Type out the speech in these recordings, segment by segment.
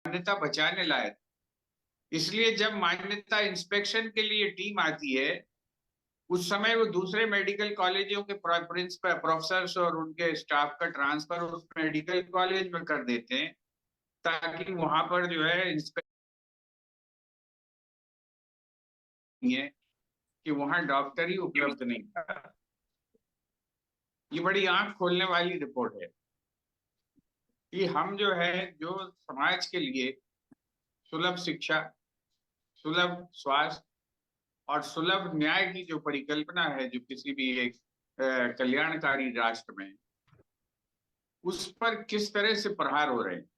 मान्यता बचाने लायक। इसलिए जब मान्यता इंस्पेक्शन के लिए टीम आती है, उस समय वो दूसरे मेडिकल कॉलेजों के प्रोफेसर्स और उनके स्टाफ का ट्रांसफर उस मेडिकल कॉलेज में कर देते हैं, ताकि वहां पर जो है इंस्पेक्शन है कि वहां डॉक्टर ही उपलब्ध नहीं था। ये बड़ी आंख खोलने वाली रिपोर्ट है कि हम जो है, जो समाज के लिए सुलभ शिक्षा, सुलभ स्वास्थ्य और सुलभ न्याय की जो परिकल्पना है, जो किसी भी एक कल्याणकारी राष्ट्र में, उस पर किस तरह से प्रहार हो रहे हैं।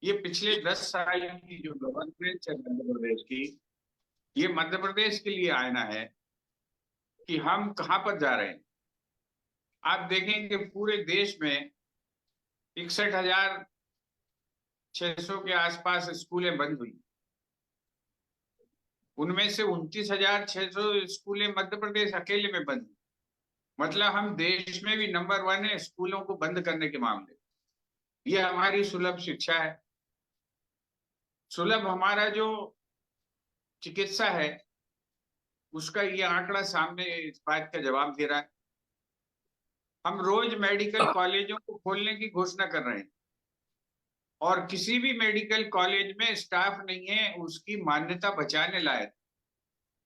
ये पिछले 10 साल की जो गवर्नेंस है मध्य प्रदेश की, ये मध्य प्रदेश के लिए आईना है कि हम कहां पर जा रहे हैं। आप देखेंगे पूरे देश में 61,600 के आसपास स्कूलें बंद हुई। उनमें से 29,600 स्कूलें मध्य प्रदेश अकेले में बंद हुई। मतलब हम देश में भी नंबर 1 है स्कूलों को बंद करने के मामले। ये हमारी सुलभ शिक्षा है। सुलभ हमारा जो चिकित्सा है, उसका ये आंकड़ा सामने इस बात का जवाब दे रहा है। हम रोज मेडिकल कॉलेजों को खोलने की घोषणा कर रहे हैं और किसी भी मेडिकल कॉलेज में स्टाफ नहीं है उसकी मान्यता बचाने लायक।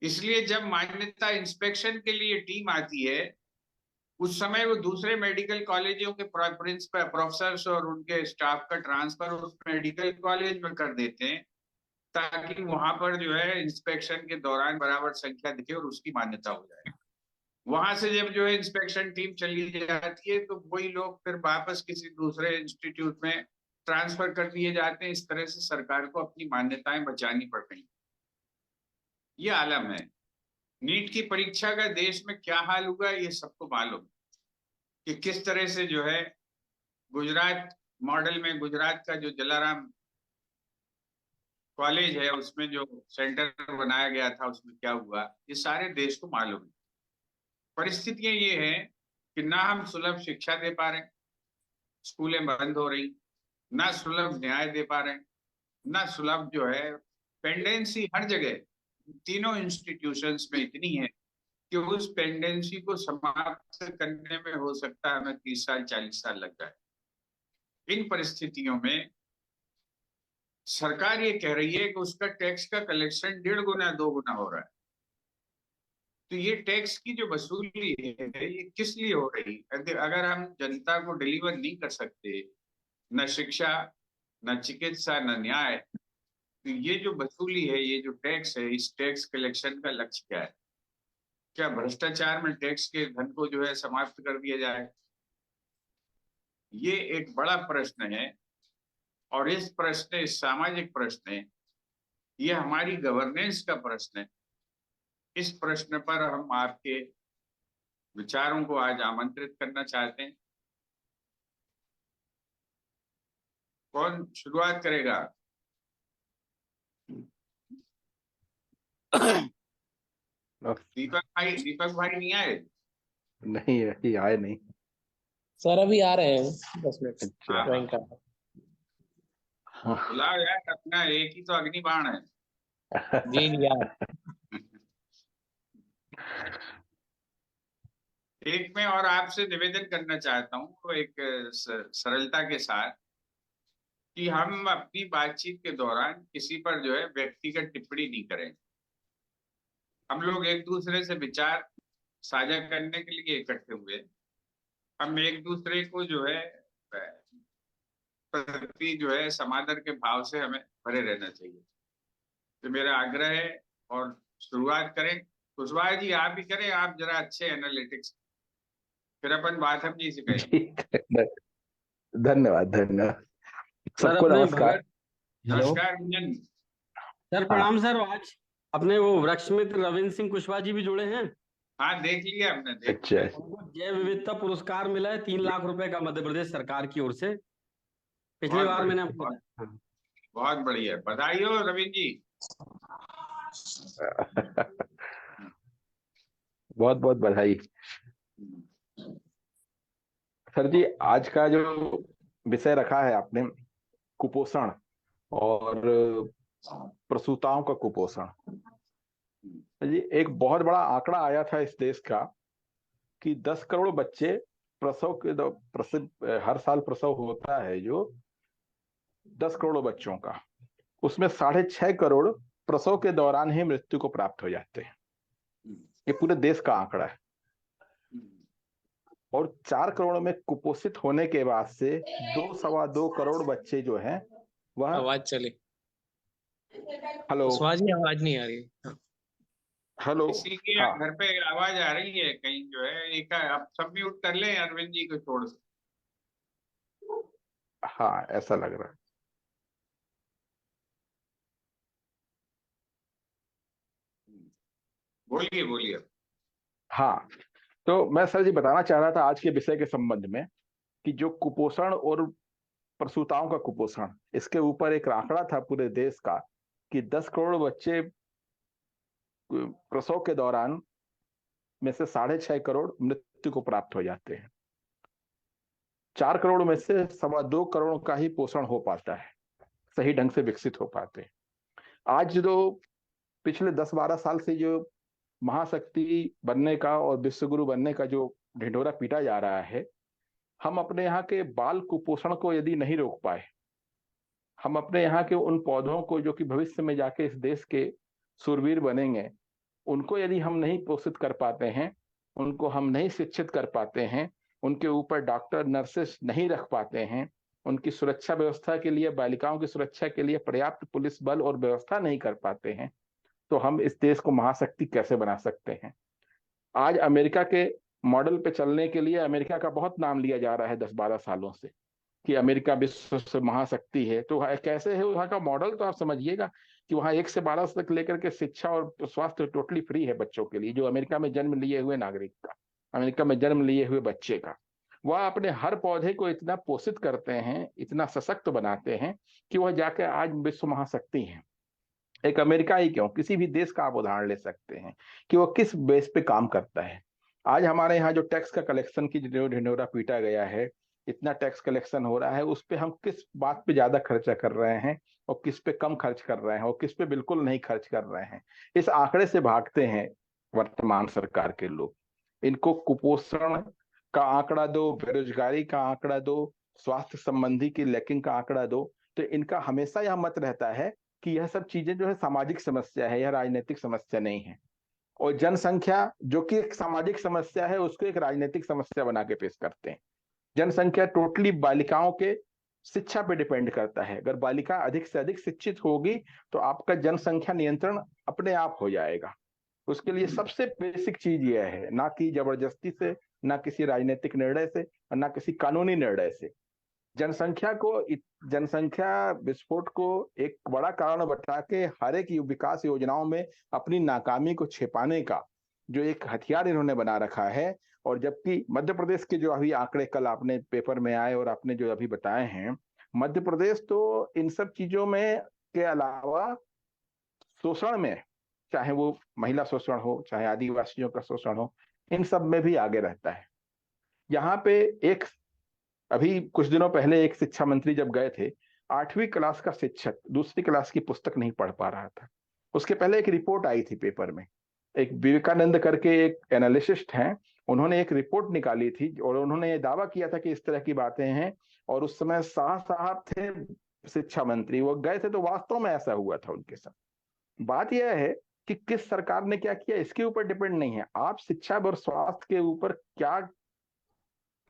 इसलिए जब मान्यता इंस्पेक्शन के लिए टीम आती है, उस समय वो दूसरे मेडिकल कॉलेजों के प्रोफेसर्स और उनके स्टाफ का ट्रांसफर उस मेडिकल कॉलेज में कर देते हैं, ताकि वहां पर जो है इंस्पेक्शन के दौरान बराबर संख्या दिखे और उसकी मान्यता हो जाए। वहां से जब जो है इंस्पेक्शन टीम चली जाती है, तो वही लोग फिर वापस किसी दूसरे इंस्टीट्यूट में ट्रांसफर कर दिए जाते हैं। इस तरह से सरकार को अपनी मान्यताएं बचानी पड़ रही। ये आलम है। नीट की परीक्षा का देश में क्या हाल हुआ ये सबको मालूम कि किस तरह से जो है गुजरात मॉडल में, गुजरात का जो जलाराम कॉलेज है उसमें जो सेंटर बनाया गया था उसमें क्या हुआ, ये सारे देश को मालूम है। परिस्थितियां ये है कि ना हम सुलभ शिक्षा दे पा रहे, स्कूलें बंद हो रही, ना सुलभ न्याय दे पा रहे, ना सुलभ जो है पेंडेंसी हर जगह तीनों इंस्टीट्यूशंस में इतनी है कि उस पेंडेंसी को समाप्त करने में हो सकता है हमें 30 साल 40 साल लग जाए। इन परिस्थितियों में सरकार ये कह रही है कि उसका टैक्स का कलेक्शन 1.5 गुना 2 गुना हो रहा है। तो ये टैक्स की जो वसूली है ये किस लिए हो रही है? अगर हम जनता को डिलीवर नहीं कर सकते, न शिक्षा, न चिकित्सा, न न्याय, तो ये जो वसूली है, ये जो टैक्स है, इस टैक्स कलेक्शन का लक्ष्य क्या है? क्या भ्रष्टाचार में टैक्स के धन को जो है समाप्त कर दिया जाए? ये एक बड़ा प्रश्न है और इस प्रश्न, इस सामाजिक प्रश्न है, ये हमारी गवर्नेंस का प्रश्न है। इस प्रश्न पर हम आपके विचारों को आज आमंत्रित करना चाहते हैं। कौन शुरुआत करेगा? दीपक भाई नहीं आए? नहीं अभी आए नहीं सर, अभी आ रहे हैं 10 मिनट। अच्छा ज्वाइन कर बुलाओ यार, अपना एक ही तो अग्निबाण है। जी यार। एक मैं और आपसे निवेदन करना चाहता हूँ एक सरलता के साथ, कि हम अपनी बातचीत के दौरान किसी पर जो है व्यक्तिगत टिप्पणी नहीं करें। हम लोग एक दूसरे से विचार साझा करने के लिए इकट्ठे हुए। हम एक दूसरे को जो है प्रति जो है समादर के भाव से हमें भरे रहना चाहिए। तो मेरा आग्रह है, और शुरुआत करें कुशवाहा जी, आप ही करें, आप जरा अच्छे एनालिटिक्स, फिर अपन बाथम जी से कहेंगे। धन्यवाद धन्यवाद सर सबको। अपने नमस्कार। नमस्कार रंजन। सर प्रणाम सर। आज अपने वो वृक्ष मित्र रविंद्र सिंह कुशवाहा जी भी जुड़े हैं। हाँ देख लिया हमने, देख अच्छा लिया। उनको जैव विविधता पुरस्कार मिला है 3 लाख रुपए का मध्य प्रदेश सरकार की ओर से। पिछली बहुत बार मैंने बढ़िया, आपको बहुत बढ़िया, बधाई हो रविंद्र जी। बहुत बहुत बधाई। सर जी, आज का जो विषय रखा है आपने, कुपोषण, और प्रसूताओं का कुपोषण। जी, एक बहुत बड़ा आंकड़ा आया था इस देश का कि 10 करोड़ बच्चे प्रसव के प्रसव हर साल प्रसव होता है जो 10 करोड़ बच्चों का, उसमें 6.5 करोड़ प्रसव के दौरान ही मृत्यु को प्राप्त हो जाते हैं। ये पूरे देश का आंकड़ा है। और 4 करोड़ में कुपोषित होने के बाद से 2-2.25 करोड़ बच्चे जो हैं वह। आवाज चली। हेलो कुशवाहा जी आवाज नहीं आ रही। हाँ। हेलो। किसी के हाँ यहाँ घर पे आवाज आ रही है कहीं जो है, एक आप सब म्यूट कर लें अरविंद जी को छोड़ से। हाँ, ऐसा लग रहा है। बोलिए बोलिए। हाँ, तो मैं सर जी बताना चाह रहा था आज के विषय के संबंध में कि जो कुपोषण और प्रसूताओं का कुपोषण, इसके ऊपर एक आंकड़ा था पूरे देश का कि 10 करोड़ बच्चे प्रसव के दौरान में से 6.5 करोड़ मृत्यु को प्राप्त हो जाते हैं। 4 करोड़ में से 2.25 करोड़ का ही पोषण हो पाता है, सही ढंग से विकसित हो पाते हैं। आज जो पिछले 10-12 साल से जो महाशक्ति बनने का और विश्वगुरु बनने का जो ढिंढोरा पीटा जा रहा है, हम अपने यहाँ के बाल कुपोषण को यदि नहीं रोक पाए, हम अपने यहाँ के उन पौधों को जो कि भविष्य में जाके इस देश के शूरवीर बनेंगे, उनको यदि हम नहीं पोषित कर पाते हैं, उनको हम नहीं शिक्षित कर पाते हैं, उनके ऊपर डॉक्टर नर्सेस नहीं रख पाते हैं, उनकी सुरक्षा व्यवस्था के लिए, बालिकाओं की सुरक्षा के लिए पर्याप्त पुलिस बल और व्यवस्था नहीं कर पाते हैं, तो हम इस देश को महाशक्ति कैसे बना सकते हैं। आज अमेरिका के मॉडल पे चलने के लिए अमेरिका का बहुत नाम लिया जा रहा है 10-12 सालों से कि अमेरिका विश्व से महाशक्ति है। तो कैसे है वहाँ का मॉडल, तो आप समझिएगा कि वहाँ 1 से 12 तक लेकर के शिक्षा और स्वास्थ्य टोटली फ्री है बच्चों के लिए, जो अमेरिका में जन्म लिए हुए नागरिक का, अमेरिका में जन्म लिए हुए बच्चे का। वह अपने हर पौधे को इतना पोषित करते हैं, इतना सशक्त बनाते हैं कि वह जाकर आज विश्व महाशक्ति है। एक अमेरिका ही क्यों, किसी भी देश का आप उदाहरण ले सकते हैं कि वो किस बेस पे काम करता है। आज हमारे यहाँ जो टैक्स का कलेक्शन की जो ढिंढोरा पीटा गया है, इतना टैक्स कलेक्शन हो रहा है, उस पे हम किस बात पे ज्यादा खर्चा कर रहे हैं और किस पे कम खर्च कर रहे हैं और किस पे बिल्कुल नहीं खर्च कर रहे हैं, इस आंकड़े से भागते हैं वर्तमान सरकार के लोग। इनको कुपोषण का आंकड़ा दो, बेरोजगारी का आंकड़ा दो, स्वास्थ्य संबंधी की लैकिंग का आंकड़ा दो, तो इनका हमेशा यह मत रहता है कि यह सब चीजें जो है सामाजिक समस्या है, यह राजनीतिक समस्या नहीं है। और जनसंख्या जो कि एक सामाजिक समस्या है, उसको एक राजनीतिक समस्या बना के पेश करते हैं। जनसंख्या टोटली बालिकाओं के शिक्षा पे डिपेंड करता है। अगर बालिका अधिक से अधिक शिक्षित होगी तो आपका जनसंख्या नियंत्रण अपने आप हो जाएगा। उसके लिए सबसे बेसिक चीज यह है, ना कि जबरदस्ती से, ना किसी राजनीतिक निर्णय से और ना किसी कानूनी निर्णय से, जनसंख्या विस्फोट को एक बड़ा कारण बता के हर एक विकास योजनाओं में अपनी नाकामी को छिपाने का जो एक हथियार इन्होंने बना रखा है। और जबकि मध्य प्रदेश के जो अभी आंकड़े कल आपने पेपर में आए और आपने जो अभी बताए हैं, मध्य प्रदेश तो इन सब चीजों में के अलावा शोषण में, चाहे वो महिला शोषण हो, चाहे आदिवासियों का शोषण हो, इन सब में भी आगे रहता है। यहाँ पे एक अभी कुछ दिनों पहले एक शिक्षा मंत्री जब गए थे, 8वीं क्लास का शिक्षक दूसरी क्लास की पुस्तक नहीं पढ़ पा रहा था। उसके पहले एक रिपोर्ट आई थी पेपर में, एक विवेकानंद करके एक एनालिसिस्ट हैं, उन्होंने एक रिपोर्ट निकाली थी और उन्होंने ये दावा किया था कि इस तरह की बातें हैं। और उस समय शाह साहब थे शिक्षा मंत्री, वो गए थे तो वास्तव में ऐसा हुआ था उनके साथ। बात यह है कि किस सरकार ने क्या किया इसके ऊपर डिपेंड नहीं है, आप शिक्षा और स्वास्थ्य के ऊपर क्या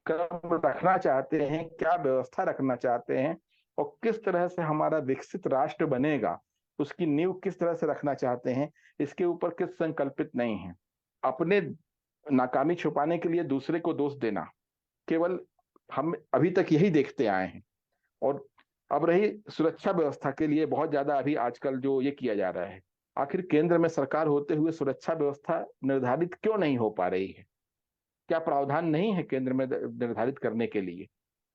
कदम रखना चाहते हैं, क्या व्यवस्था रखना चाहते हैं और किस तरह से हमारा विकसित राष्ट्र बनेगा, उसकी नींव किस तरह से रखना चाहते हैं, इसके ऊपर किस संकल्पित नहीं है। अपने नाकामी छुपाने के लिए दूसरे को दोष देना, केवल हम अभी तक यही देखते आए हैं। और अब रही सुरक्षा व्यवस्था के लिए बहुत ज्यादा अभी आजकल जो ये किया जा रहा है, आखिर केंद्र में सरकार होते हुए सुरक्षा व्यवस्था निर्धारित क्यों नहीं हो पा रही है? क्या प्रावधान नहीं है केंद्र में निर्धारित करने के लिए?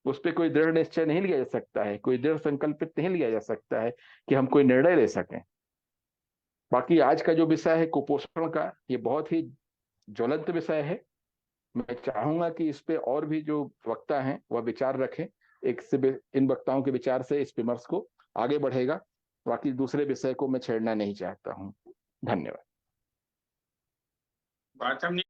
उस पर कोई दृढ़ निश्चय नहीं लिया जा सकता है, कोई दृढ़ संकल्पित नहीं लिया जा सकता है कि हम कोई निर्णय ले सकें। बाकी आज का जो विषय है कुपोषण का, ये बहुत ही ज्वलंत विषय है। मैं चाहूंगा कि इस पे और भी जो वक्ता हैं वह विचार रखें, एक से इन वक्ताओं के विचार से इस विमर्श को आगे बढ़ेगा। बाकी दूसरे विषय को मैं छेड़ना नहीं चाहता हूँ। धन्यवाद। बात हमने